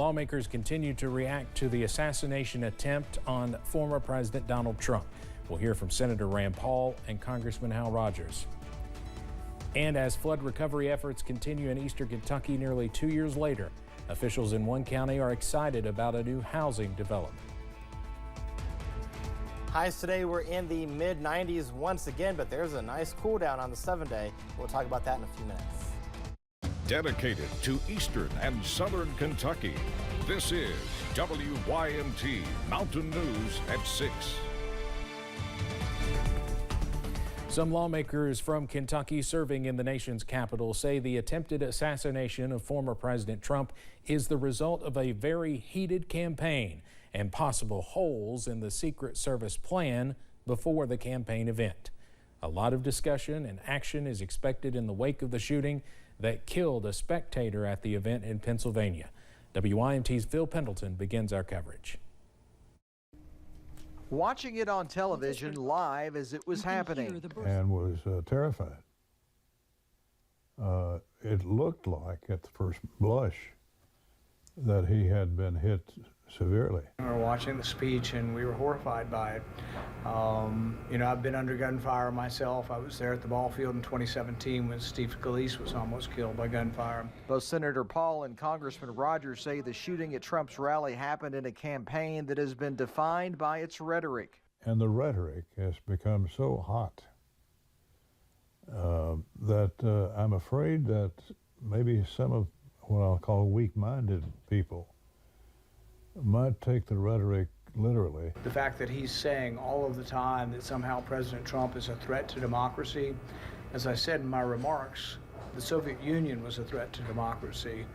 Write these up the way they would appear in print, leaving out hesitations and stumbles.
Lawmakers continue to react to the assassination attempt on former President Donald Trump. We'll hear from Senator Rand Paul and Congressman Hal Rogers. And as flood recovery efforts continue in eastern Kentucky nearly 2 years later, officials in one county are excited about a new housing development. Highs today were in the mid-90s once again, but there's a nice cool down on the 7-day. We'll talk about that in a few minutes. Dedicated to eastern and southern Kentucky, this is WYMT Mountain News at 6. Some lawmakers from Kentucky serving in the nation's capital say the attempted assassination of former President Trump is the result of a very heated campaign and possible holes in the Secret Service plan before the campaign event. A lot of discussion and action is expected in the wake of the shooting that killed a spectator at the event in Pennsylvania. WYMT's Phil Pendleton begins our coverage. Watching it on television live as it was happening. And was terrified. It looked like at the first blush that he had been hit severely. We were watching the speech and we were horrified by it. You know, I've been under gunfire myself. I was there at the ball field in 2017 when Steve Scalise was almost killed by gunfire. Both Senator Paul and Congressman Rogers say the shooting at Trump's rally happened in a campaign that has been defined by its rhetoric. And the rhetoric has become so hot that I'm afraid that maybe some of what I'll call weak-minded people might take the rhetoric literally. The fact that he's saying all of the time that somehow President Trump is a threat to democracy, as I said in my remarks, the Soviet Union was a threat to democracy.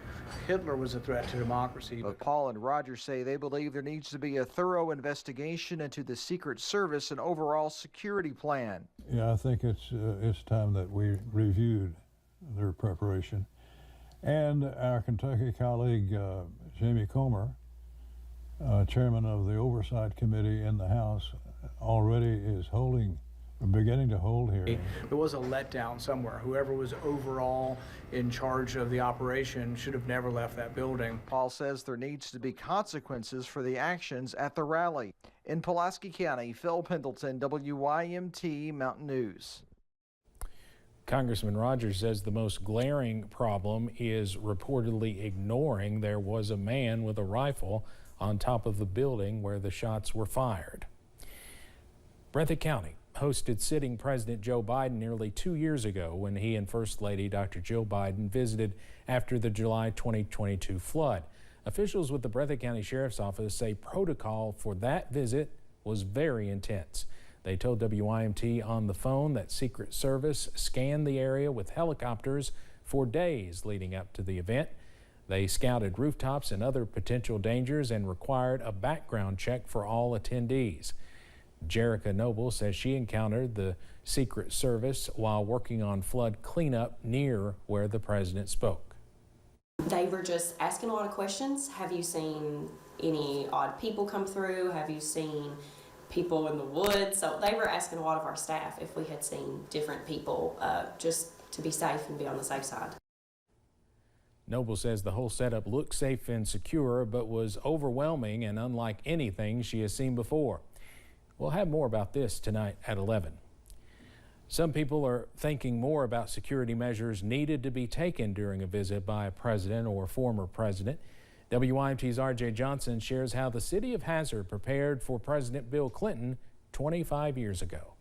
Hitler was a threat to democracy. But Paul and Rogers say they believe there needs to be a thorough investigation into the Secret Service and overall security plan. Yeah, I think it's time that we reviewed their preparation. And our Kentucky colleague, Jamie Comer, chairman of the Oversight Committee in the House, already is beginning to hold hearings. There was a letdown somewhere. Whoever was overall in charge of the operation should have never left that building. Paul says there needs to be consequences for the actions at the rally. In Pulaski County, Phil Pendleton, WYMT Mountain News. Congressman Rogers says the most glaring problem is reportedly ignoring there was a man with a rifle on top of the building where the shots were fired. Breathitt County hosted sitting President Joe Biden nearly 2 years ago when he and First Lady Dr. Jill Biden visited after the July 2022 flood. Officials with the Breathitt County Sheriff's Office say protocol for that visit was very intense. They told WYMT on the phone that Secret Service scanned the area with helicopters for days leading up to the event. They scouted rooftops and other potential dangers and required a background check for all attendees. Jerica Noble says she encountered the Secret Service while working on flood cleanup near where the president spoke. They were just asking a lot of questions. Have you seen any odd people come through? Have you seen people in the woods? So they were asking a lot of our staff if we had seen different people, just to be safe and be on the safe side. Noble says the whole setup looked safe and secure, but was overwhelming and unlike anything she has seen before. We'll have more about this tonight at 11. Some people are thinking more about security measures needed to be taken during a visit by a president or former president. WYMT's RJ Johnson shares how the city of Hazard prepared for President Bill Clinton 25 years ago.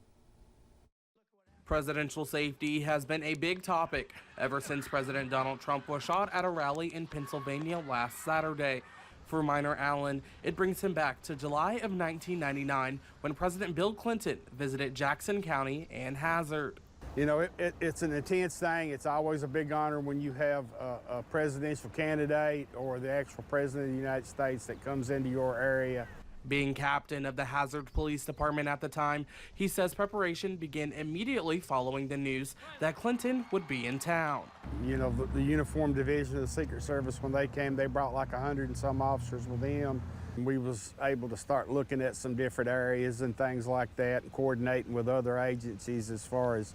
Presidential safety has been a big topic ever since President Donald Trump was shot at a rally in Pennsylvania last Saturday. For Minor Allen, it brings him back to July of 1999 when President Bill Clinton visited Jackson County and Hazard. You know, it's an intense thing. It's always a big honor when you have a presidential candidate or the actual president of the United States that comes into your area. Being captain of the Hazard Police Department at the time, he says preparation began immediately following the news that Clinton would be in town. You know, the uniform division of the Secret Service, when they came, they brought like 100 and some officers with them. We was able to start looking at some different areas and things like that and coordinating with other agencies as far as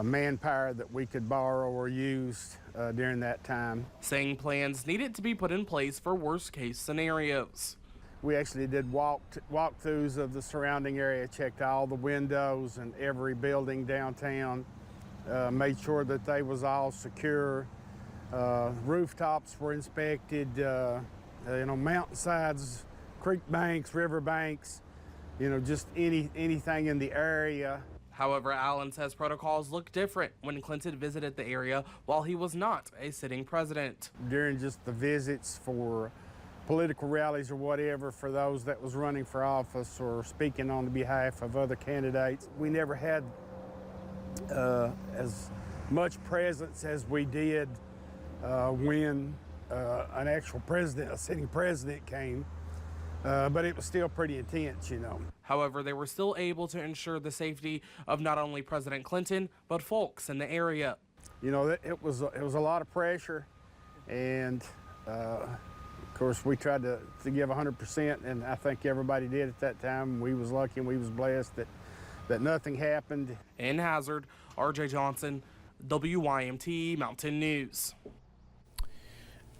manpower that we could borrow or use during that time. Saying plans needed to be put in place for worst-case scenarios. We actually did walkthroughs of the surrounding area, checked all the windows and every building downtown, made sure that they was all secure. Rooftops were inspected, mountainsides, creek banks, river banks, just anything in the area. However, Allen says protocols look different when Clinton visited the area while he was not a sitting president. During just the visits for political rallies or whatever, for those that was running for office or speaking on behalf of other candidates, we never had as much presence as we did when an actual president, a sitting president came. But it was still pretty intense, However, they were still able to ensure the safety of not only President Clinton, but folks in the area. It was a lot of pressure, and of course we tried to give 100%, and I think everybody did at that time. We was lucky and we was blessed that nothing happened. In Hazard, RJ Johnson, WYMT Mountain News.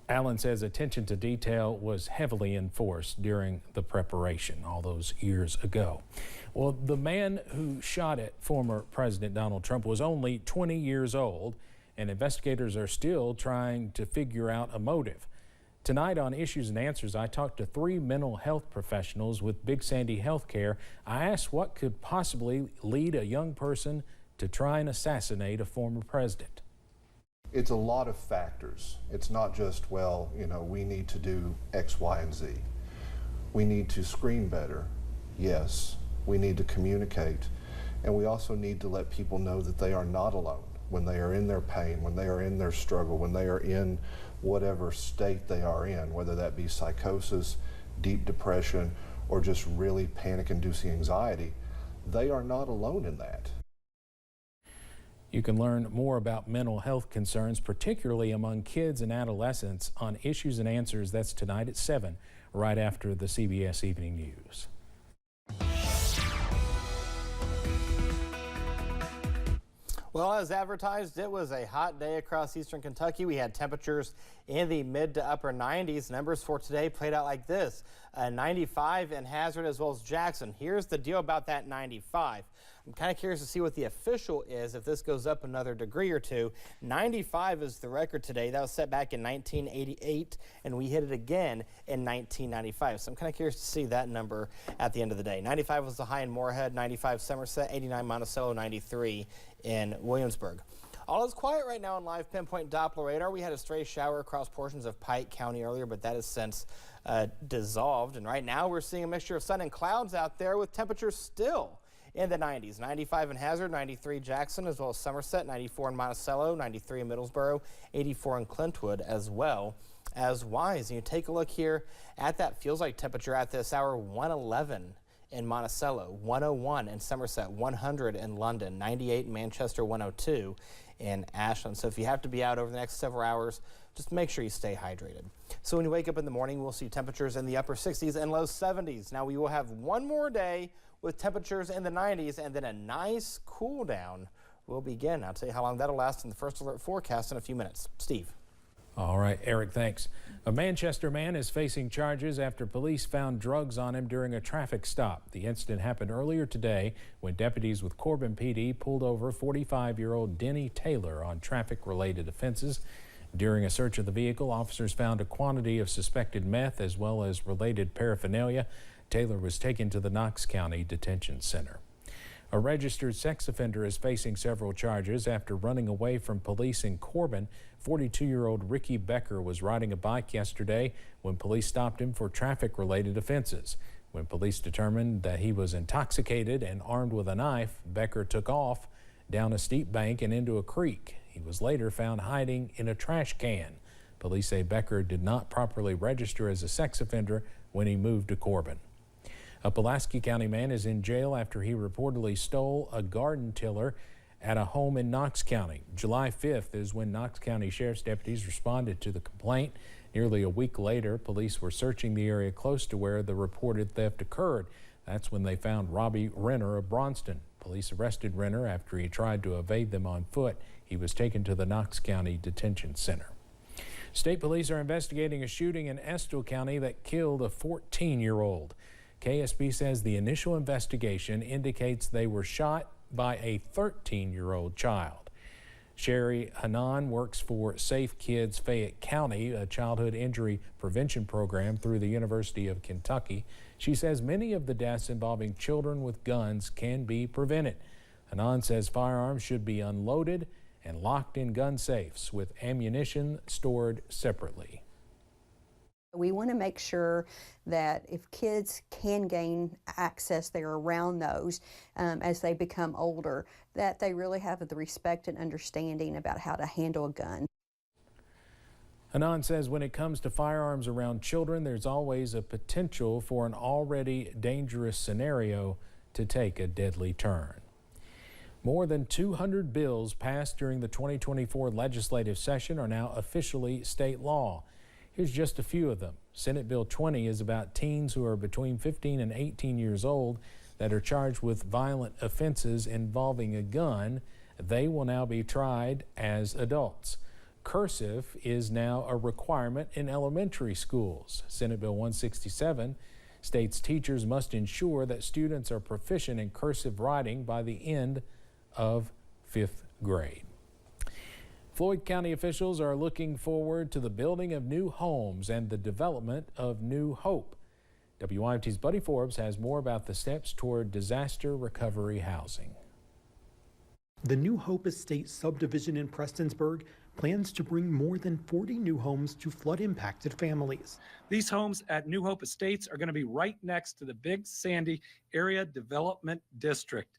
Allen says attention to detail was heavily enforced during the preparation all those years ago. Well, the man who shot at former President Donald Trump was only 20 years old, and investigators are still trying to figure out a motive. Tonight on Issues and Answers, I talked to 3 mental health professionals with Big Sandy Healthcare. I asked what could possibly lead a young person to try and assassinate a former president. It's a lot of factors. It's not just, we need to do X, Y, and Z. We need to screen better, yes. We need to communicate. And we also need to let people know that they are not alone when they are in their pain, when they are in their struggle, when they are in whatever state they are in, whether that be psychosis, deep depression, or just really panic-inducing anxiety. They are not alone in that. You can learn more about mental health concerns, particularly among kids and adolescents, on Issues and Answers. That's tonight at 7, right after the CBS Evening News. Well, as advertised, it was a hot day across eastern Kentucky. We had temperatures in the mid to upper 90s. Numbers for today played out like this. 95 in Hazard as well as Jackson. Here's the deal about that 95. I'm kind of curious to see what the official is if this goes up another degree or two. 95 is the record today. That was set back in 1988, and we hit it again in 1995. So I'm kind of curious to see that number at the end of the day. 95 was the high in Moorhead, 95 Somerset, 89 Monticello, 93 in Williamsburg. All is quiet right now on live pinpoint Doppler radar. We had a stray shower across portions of Pike County earlier, but that has since dissolved. And right now we're seeing a mixture of sun and clouds out there with temperatures still in the 90s. 95 in Hazard, 93 Jackson, as well as Somerset, 94 in Monticello, 93 in Middlesboro, 84 in Clintwood, as well as Wise. And you take a look here at that feels like temperature at this hour, 111 in Monticello, 101 in Somerset, 100 in London, 98 in Manchester, 102 in Ashland. So if you have to be out over the next several hours, just make sure you stay hydrated. So when you wake up in the morning, we'll see temperatures in the upper 60s and low 70s. Now we will have one more day with temperatures in the 90s, and then a nice cool down will begin. I'll tell you how long that'll last in the First Alert forecast in a few minutes. Steve. All right, Eric, thanks. A Manchester man is facing charges after police found drugs on him during a traffic stop. The incident happened earlier today when deputies with Corbin PD pulled over 45-year-old Denny Taylor on traffic-related offenses. During a search of the vehicle, officers found a quantity of suspected meth as well as related paraphernalia. Taylor was taken to the Knox County Detention Center. A registered sex offender is facing several charges after running away from police in Corbin. 42-year-old Ricky Becker was riding a bike yesterday when police stopped him for traffic-related offenses. When police determined that he was intoxicated and armed with a knife, Becker took off down a steep bank and into a creek. He was later found hiding in a trash can. Police say Becker did not properly register as a sex offender when he moved to Corbin. A Pulaski County man is in jail after he reportedly stole a garden tiller at a home in Knox County. July 5th is when Knox County Sheriff's deputies responded to the complaint. Nearly a week later, police were searching the area close to where the reported theft occurred. That's when they found Robbie Renner of Braunston. Police arrested Renner after he tried to evade them on foot. He was taken to the Knox County Detention Center. State police are investigating a shooting in Estill County that killed a 14-year-old. KSB says the initial investigation indicates they were shot by a 13-year-old child. Sherry Hanan works for Safe Kids Fayette County, a childhood injury prevention program through the University of Kentucky. She says many of the deaths involving children with guns can be prevented. Hanan says firearms should be unloaded and locked in gun safes with ammunition stored separately. We want to make sure that if kids can gain access, they're around those as they become older, that they really have the respect and understanding about how to handle a gun. Hanan says when it comes to firearms around children, there's always a potential for an already dangerous scenario to take a deadly turn. More than 200 bills passed during the 2024 legislative session are now officially state law. Here's just a few of them. Senate Bill 20 is about teens who are between 15 and 18 years old that are charged with violent offenses involving a gun. They will now be tried as adults. Cursive is now a requirement in elementary schools. Senate Bill 167 states teachers must ensure that students are proficient in cursive writing by the end of 5th grade. Floyd County officials are looking forward to the building of new homes and the development of New Hope. WYMT's Buddy Forbes has more about the steps toward disaster recovery housing. The New Hope Estate subdivision in Prestonsburg plans to bring more than 40 new homes to flood-impacted families. These homes at New Hope Estates are going to be right next to the Big Sandy Area Development District.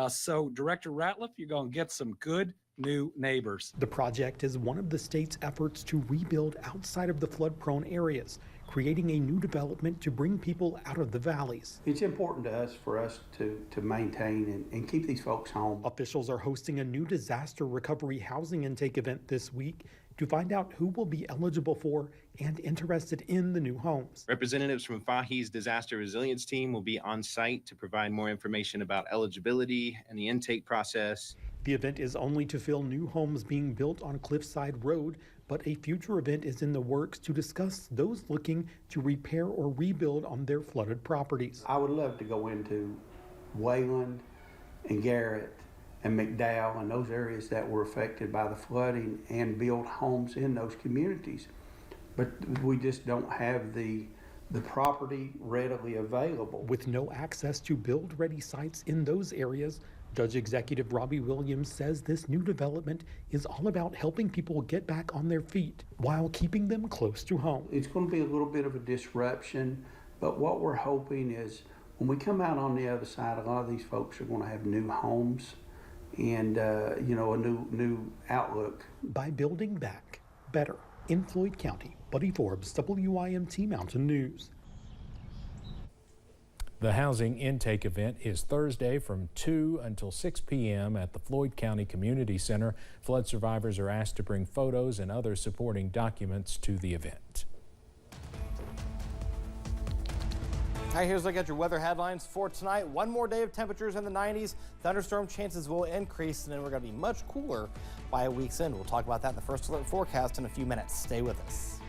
So Director Ratliff, you're going to get some good new neighbors. The project is one of the state's efforts to rebuild outside of the flood-prone areas, creating a new development to bring people out of the valleys. It's important to us for us to maintain and keep these folks home. Officials are hosting a new disaster recovery housing intake event this week to find out who will be eligible for and interested in the new homes. Representatives from Fahey's disaster resilience team will be on site to provide more information about eligibility and the intake process. The event is only to fill new homes being built on Cliffside Road, but a future event is in the works to discuss those looking to repair or rebuild on their flooded properties. I would love to go into Wayland and Garrett and McDowell and those areas that were affected by the flooding and build homes in those communities. But we just don't have the property readily available. With no access to build-ready sites in those areas, Judge Executive Robbie Williams says this new development is all about helping people get back on their feet while keeping them close to home. It's going to be a little bit of a disruption, but what we're hoping is when we come out on the other side, a lot of these folks are going to have new homes and a new outlook. By building back better. In Floyd County, Buddy Forbes, WYMT Mountain News. The housing intake event is Thursday from 2 until 6 p.m. at the Floyd County Community Center. Flood survivors are asked to bring photos and other supporting documents to the event. All right, here's a look at your weather headlines for tonight. One more day of temperatures in the 90s. Thunderstorm chances will increase, and then we're going to be much cooler by a week's end. We'll talk about that in the First Alert forecast in a few minutes. Stay with us.